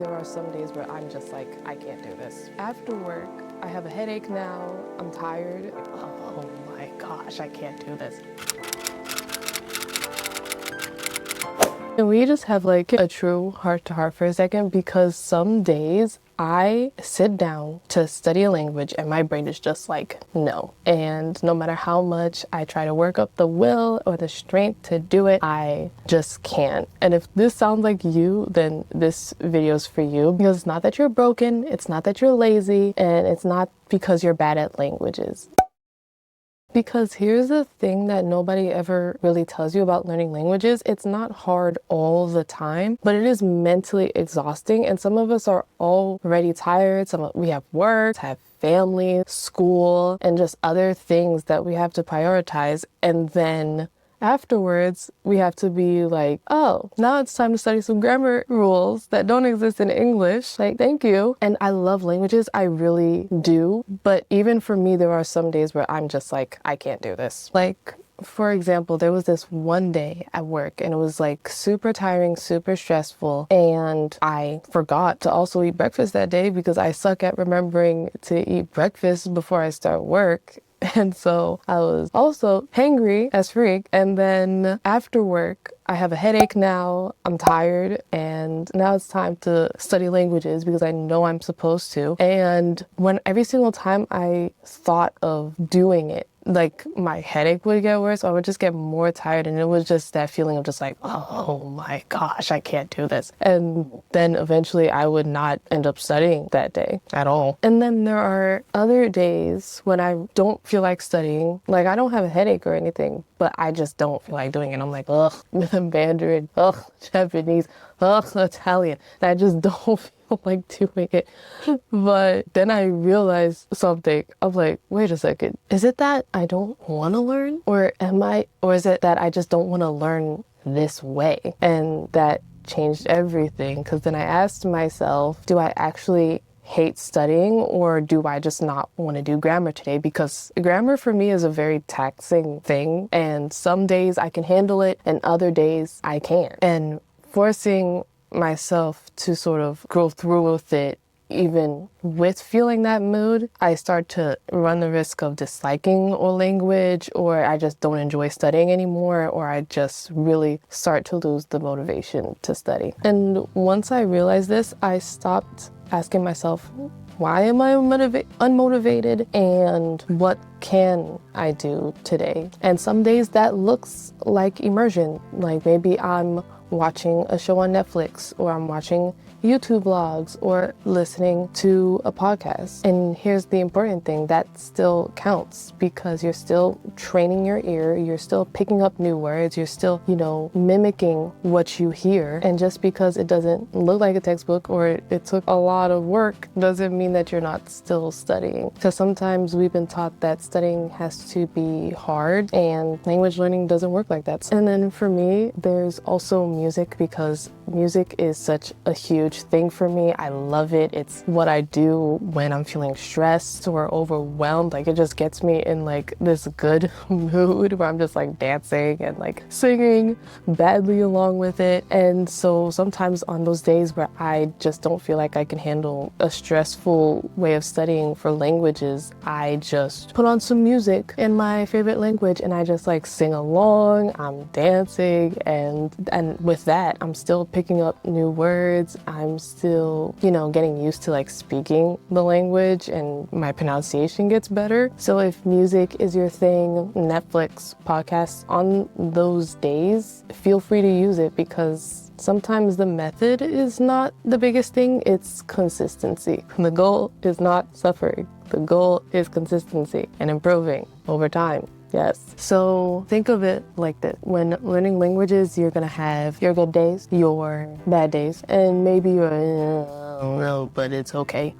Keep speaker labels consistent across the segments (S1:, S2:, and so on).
S1: There are some days where I'm just like, I can't do this. After work, I have a headache now, I'm tired. Oh my gosh, I can't do this. Can we just have like a true heart-to-heart for a second? Because some days I sit down to study a language and my brain is just like, no. And no matter how much I try to work up the will or the strength to do it, I just can't. And if this sounds like you, then this video is for you, because it's not that you're broken, it's not that you're lazy, and it's not because you're bad at languages. Because here's the thing that nobody ever really tells you about learning languages. It's not hard all the time, but it is mentally exhausting. And some of us are already tired. We have work, have family, school, and just other things that we have to prioritize. And then afterwards, we have to be like, oh, now it's time to study some grammar rules that don't exist in English. Like, thank you. And I love languages. I really do. But even for me, there are some days where I'm just like, I can't do this. Like, for example, there was this one day at work and it was like super tiring, super stressful. And I forgot to also eat breakfast that day because I suck at remembering to eat breakfast before I start work. And so I was also hangry as freak. And then after work, I have a headache now, I'm tired, and now it's time to study languages because I know I'm supposed to. And when every single time I thought of doing it, like my headache would get worse, or I would just get more tired, and it was just that feeling of just like, oh my gosh, I can't do this. And then eventually I would not end up studying that day at all. And then there are other days when I don't feel like studying, like I don't have a headache or anything, but I just don't feel like doing it. I'm like, ugh, Mandarin, ugh, Japanese, ugh, Italian. And I just don't feel like doing it. But then I realized something. I'm like, wait a second. Is it that I don't want to learn? Or is it that I just don't want to learn this way? And that changed everything. Because then I asked myself, do I actually hate studying, or do I just not want to do grammar today? Because grammar for me is a very taxing thing, and some days I can handle it and other days I can't. And forcing myself to sort of go through with it, even with feeling that mood, I start to run the risk of disliking a language, or I just don't enjoy studying anymore, or I just really start to lose the motivation to study. And once I realized this, I stopped asking myself, why am I unmotivated, and what can I do today? And some days that looks like immersion. Like maybe I'm watching a show on Netflix, or I'm watching YouTube vlogs, or listening to a podcast. And here's the important thing, that still counts, because you're still training your ear, you're still picking up new words, you're still, mimicking what you hear. And just because it doesn't look like a textbook or it took a lot of work doesn't mean that you're not still studying. Because sometimes we've been taught that studying has to be hard, and language learning doesn't work like that. And then for me, there's also music, because music is such a huge thing for me. I love it. It's what I do when I'm feeling stressed or overwhelmed. Like, it just gets me in like this good mood where I'm just like dancing and like singing badly along with it. And so sometimes on those days where I just don't feel like I can handle a stressful way of studying for languages, I just put on some music in my favorite language and I just like sing along. I'm dancing, and with that I'm still picking up new words. I'm still, getting used to like speaking the language, and my pronunciation gets better. So if music is your thing, Netflix, podcasts, on those days, feel free to use it, because sometimes the method is not the biggest thing, it's consistency. The goal is not suffering. The goal is consistency and improving over time. Yes. So think of it like this. When learning languages, you're gonna have your good days, your bad days, and maybe your, I don't know, but it's okay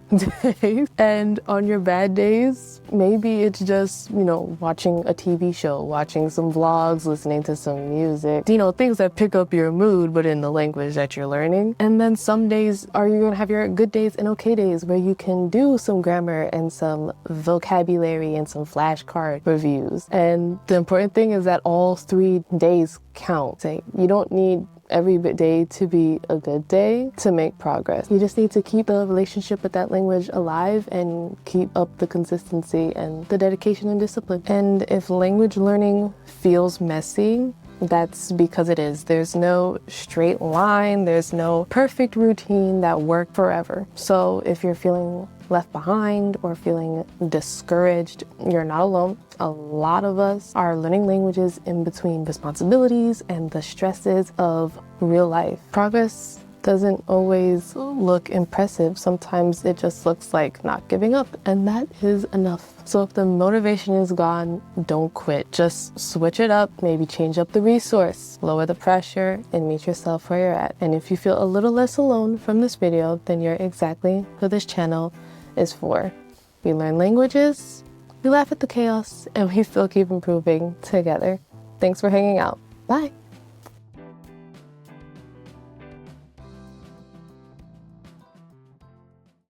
S1: days. And on your bad days, maybe it's just, watching a TV show, watching some vlogs, listening to some music, things that pick up your mood, but in the language that you're learning. And then some days you're gonna have your good days and okay days where you can do some grammar and some vocabulary and some flashcard reviews. And the important thing is that all 3 days count. You don't need every day to be a good day to make progress. You just need to keep the relationship with that language alive and keep up the consistency and the dedication and discipline. And if language learning feels messy, that's because it is. There's no straight line, there's no perfect routine that works forever. So if you're feeling left behind or feeling discouraged, you're not alone. A lot of us are learning languages in between responsibilities and the stresses of real life. Progress doesn't always look impressive. Sometimes it just looks like not giving up, and that is enough. So if the motivation is gone, don't quit. Just switch it up, maybe change up the resource, lower the pressure, and meet yourself where you're at. And if you feel a little less alone from this video, then you're exactly who this channel is for. We learn languages, we laugh at the chaos, and we still keep improving together. Thanks for hanging out. Bye.